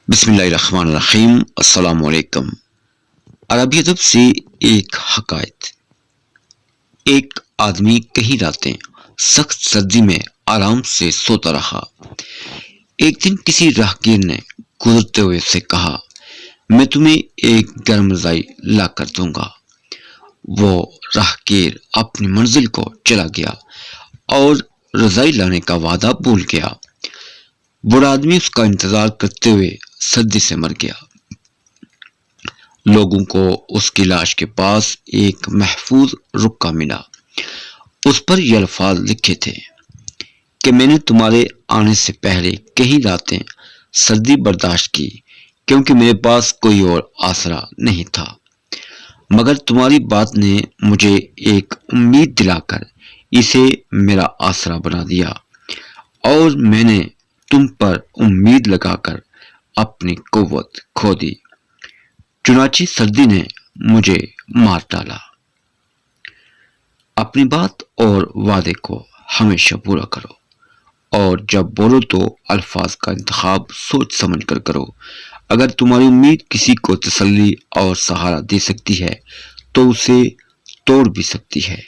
بسم اللہ الرحمن الرحیم۔ السلام علیکم۔ عربی ادب سے ایک حکایت۔ ایک آدمی کئی راتیں سخت سردی میں آرام سے سوتا رہا۔ ایک دن کسی راہگیر نے گزرتے ہوئے سے کہا، میں تمہیں ایک گرم رضائی لا کر دوں گا۔ وہ راہگیر اپنی منزل کو چلا گیا اور رضائی لانے کا وعدہ بھول گیا۔ بوڑھا آدمی اس کا انتظار کرتے ہوئے سردی سے مر گیا۔ لوگوں کو اس کی لاش کے پاس ایک محفوظ رکا ملا۔ اس پر یہ الفاظ لکھے تھے کہ میں نے تمہارے آنے سے پہلے کئی راتیں سردی برداشت کی کیونکہ میرے پاس کوئی اور آسرا نہیں تھا، مگر تمہاری بات نے مجھے ایک امید دلا کر اسے میرا آسرا بنا دیا اور میں نے تم پر امید لگا کر اپنی قوت کھو دی، چنانچہ سردی نے مجھے مار ڈالا۔ اپنی بات اور وعدے کو ہمیشہ پورا کرو، اور جب بولو تو الفاظ کا انتخاب سوچ سمجھ کر کرو۔ اگر تمہاری امید کسی کو تسلی اور سہارا دے سکتی ہے تو اسے توڑ بھی سکتی ہے۔